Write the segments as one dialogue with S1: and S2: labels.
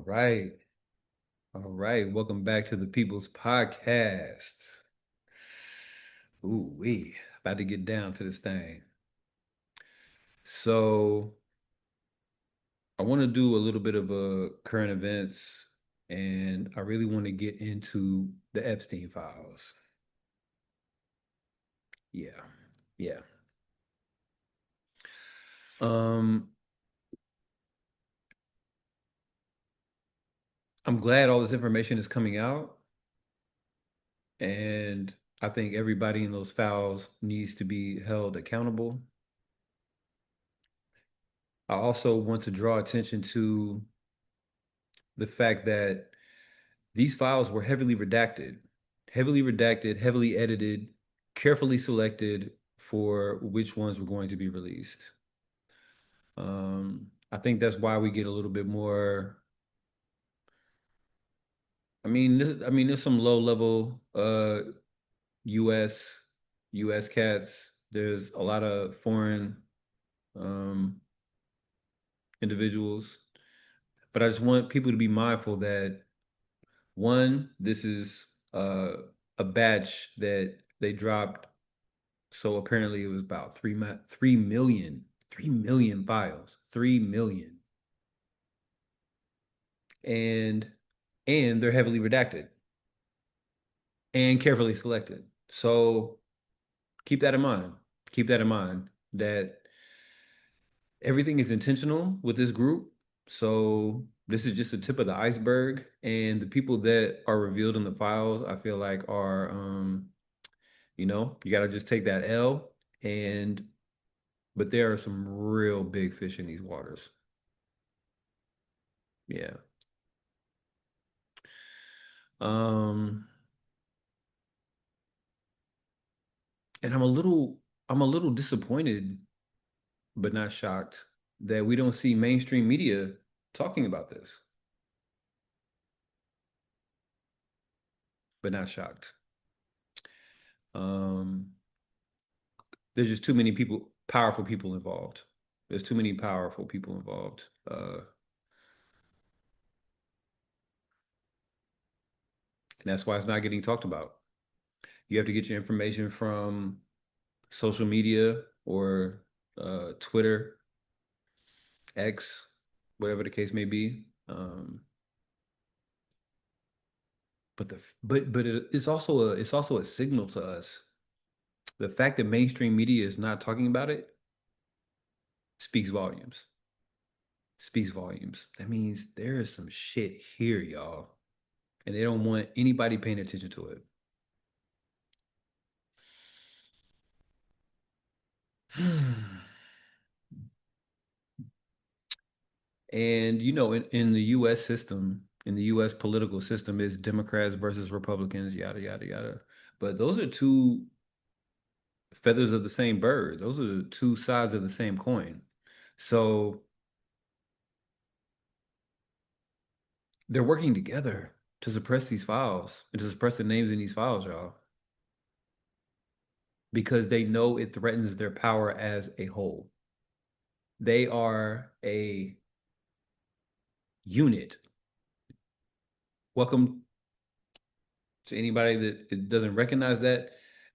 S1: right. All right. Welcome back to the People's Podcast. Ooh, we about to get down to this thing. So I want to do a little bit of a current events, and I really want to get into the Epstein Files. Yeah. Yeah. Um, I'm glad all this information is coming out, and I think everybody in those files needs to be held accountable. I also want to draw attention to the fact that these files were heavily redacted, heavily edited, carefully selected for which ones were going to be released. I think that's why we get a little bit more. There's some low level US US cats. There's a lot of foreign um, individuals, but I just want people to be mindful that one, this is a batch that they dropped. So apparently it was about 3 million files, 3 million, and and they're heavily redacted and carefully selected. So keep that in mind. Keep that in mind that everything is intentional with this group. So this is just the tip of the iceberg, and the people that are revealed in the files, I feel like are, you got to just take that L, and but there are some real big fish in these waters. Yeah. Um, and I'm a little disappointed, but not shocked that we don't see mainstream media talking about this, but not shocked. Um, there's just too many powerful people involved. There's too many powerful people involved. And that's why it's not getting talked about. You have to get your information from social media or Twitter, X, whatever the case may be. But it's also a signal to us. The fact that mainstream media is not talking about it speaks volumes. Speaks volumes. That means there is some shit here, y'all, and they don't want anybody paying attention to it. And in the U.S. system, in the U.S. political system, is Democrats versus Republicans, yada yada yada. But those are two feathers of the same bird. Those are the two sides of the same coin. So they're working together to suppress these files and to suppress the names in these files, y'all, because they know it threatens their power as a whole. They are a unit. Welcome to anybody that doesn't recognize that.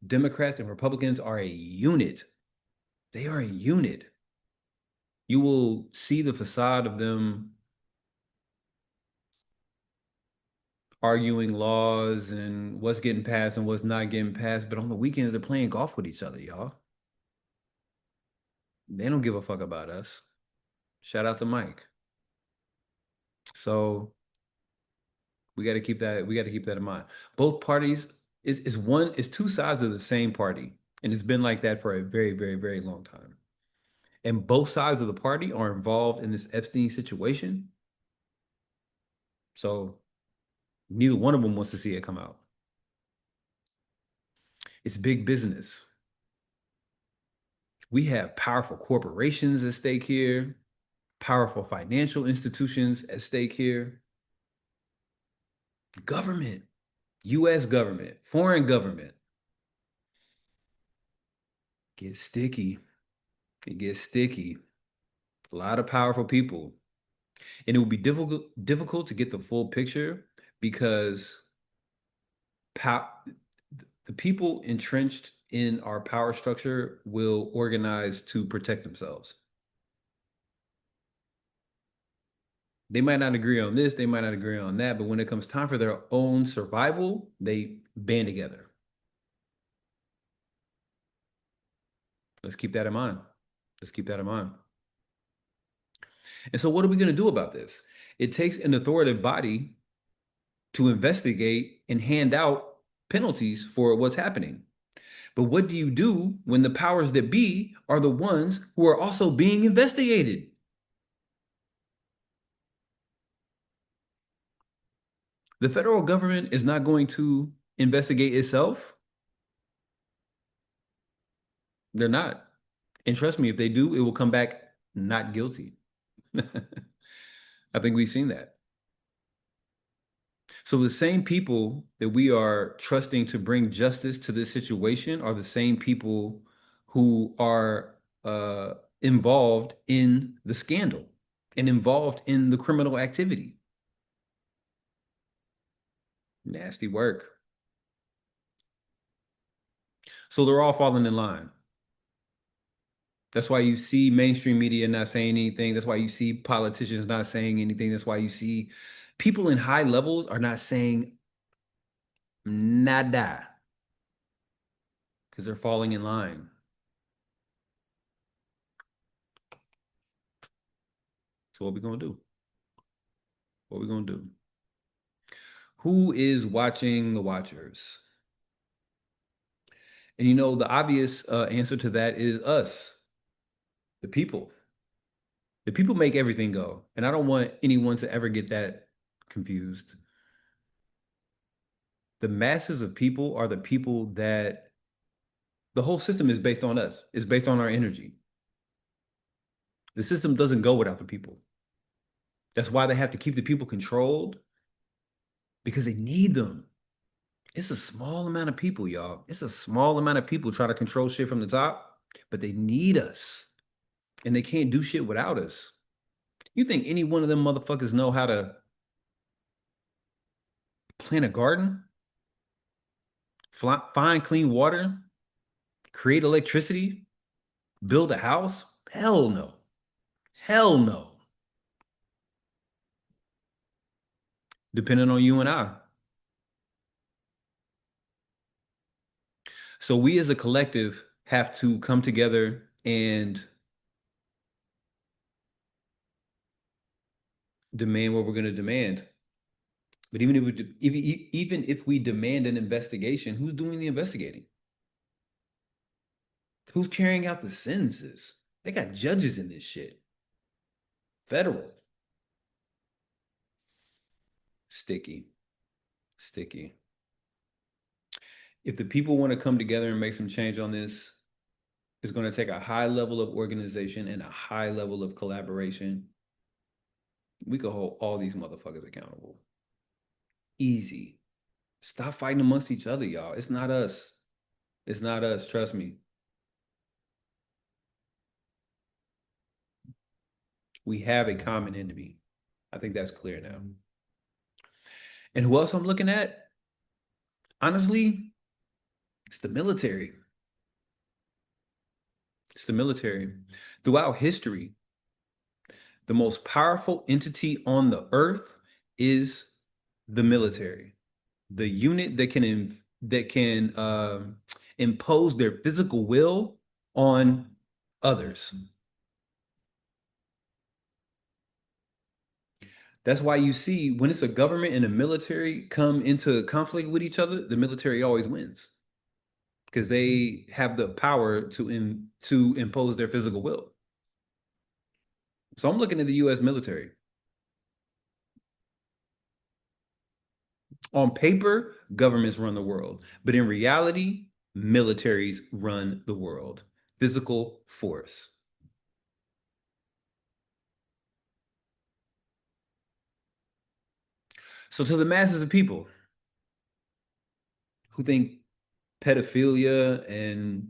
S1: Democrats and Republicans are a unit. They are a unit. You will see the facade of them arguing laws and what's getting passed and what's not getting passed, but on the weekends they're playing golf with each other, y'all. They don't give a fuck about us. Shout out to Mike. So we got to keep that in mind. Both parties is two sides of the same party, and it's been like that for a very, very, very long time. And both sides of the party are involved in this Epstein situation. So neither one of them wants to see it come out. It's big business. We have powerful corporations at stake here, powerful financial institutions at stake here, government, US government, foreign government. Get sticky. It gets sticky. A lot of powerful people. And it will be difficult to get the full picture because pow the people entrenched in our power structure will organize to protect themselves. They might not agree on this, they might not agree on that, but when it comes time for their own survival, they band together. Let's keep that in mind. Let's keep that in mind. And so, what are we going to do about this? It takes an authoritative body to investigate and hand out penalties for what's happening. But what do you do when the powers that be are the ones who are also being investigated? The federal government is not going to investigate itself. They're not. And trust me, if they do, it will come back not guilty. I think we've seen that. So the same people that we are trusting to bring justice to this situation are the same people who are involved in the scandal and involved in the criminal activity. Nasty work. So they're all falling in line. That's why you see mainstream media not saying anything. That's why you see politicians not saying anything. That's why you see people in high levels are not saying nada because they're falling in line. So what we gonna do? What we gonna do? Who is watching the watchers? And you know, the obvious answer to that is us, the people. The people make everything go. And I don't want anyone to ever get that confused. The masses of people are the people that the whole system is based on us, it's based on our energy. The system doesn't go without the people. That's why they have to keep the people controlled because they need them. It's a small amount of people, y'all. It's a small amount of people trying to control shit from the top, but they need us and they can't do shit without us. You think any one of them motherfuckers know how to plant a garden, find clean water, create electricity, build a house? Hell no. Hell no. Depending on you and I. So we as a collective have to come together and demand what we're going to demand. But even if we demand an investigation, who's doing the investigating? Who's carrying out the sentences? They got judges in this shit. Federal. Sticky. Sticky. If the people want to come together and make some change on this, it's going to take a high level of organization and a high level of collaboration. We could hold all these motherfuckers accountable. Easy. Stop fighting amongst each other, y'all. It's not us. It's not us. Trust me. We have a common enemy. I think that's clear now. And who else I'm looking at? Honestly, it's the military. It's the military. Throughout history, the most powerful entity on the earth is the military. The unit that can impose their physical will on others. That's why you see when it's a government and a military come into conflict with each other, the military always wins because they have the power to impose their physical will. So I'm looking at the U.S. military. On paper, governments run the world, but in reality, militaries run the world. Physical force. So to the masses of people who think pedophilia and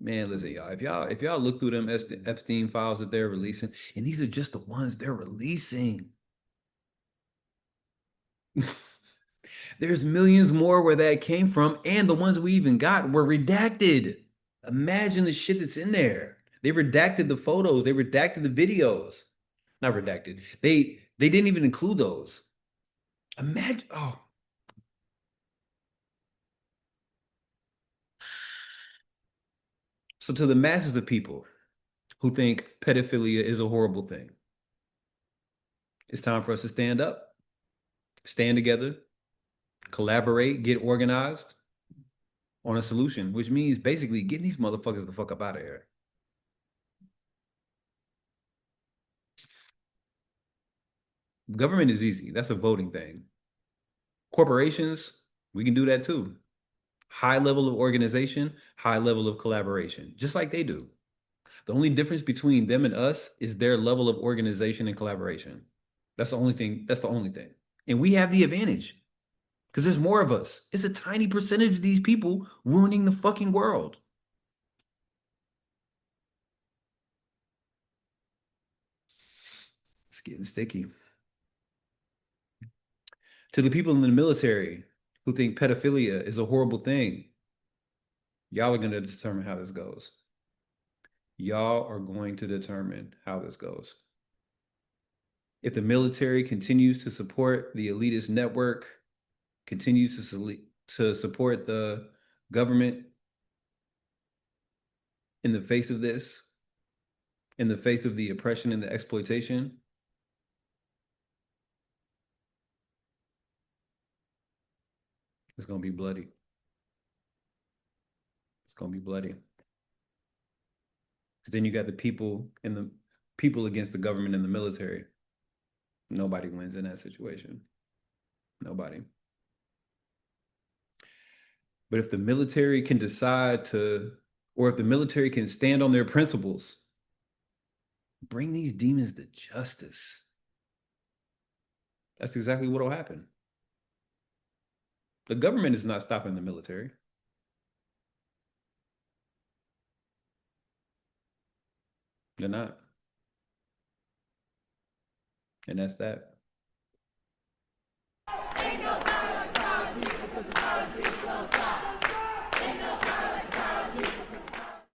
S1: Man, listen, y'all. If y'all look through them Epstein files that they're releasing, and these are just the ones they're releasing. There's millions more where that came from, and the ones we even got were redacted. Imagine the shit that's in there. They redacted the photos, they redacted the videos. Not redacted. They didn't even include those. Imagine, oh. So to the masses of people who think pedophilia is a horrible thing, it's time for us to stand up, stand together, collaborate, get organized on a solution, which means basically getting these motherfuckers the fuck up out of here. Government is easy. That's a voting thing. Corporations, we can do that too. High level of organization, high level of collaboration, just like they do. The only difference between them and us is their level of organization and collaboration. That's the only thing. That's the only thing. And we have the advantage because there's more of us. It's a tiny percentage of these people ruining the fucking world. It's getting sticky. To the people in the military who think pedophilia is a horrible thing, y'all are going to determine how this goes. Y'all are going to determine how this goes. If the military continues to support the elitist network, continues to support the government in the face of this, in the face of the oppression and the exploitation, it's going to be bloody. It's going to be bloody. Because then you got the people and the people against the government and the military. Nobody wins in that situation. Nobody. But if the military can decide to, or if the military can stand on their principles, bring these demons to justice. That's exactly what will happen. The government is not stopping the military. They're not. And that's that.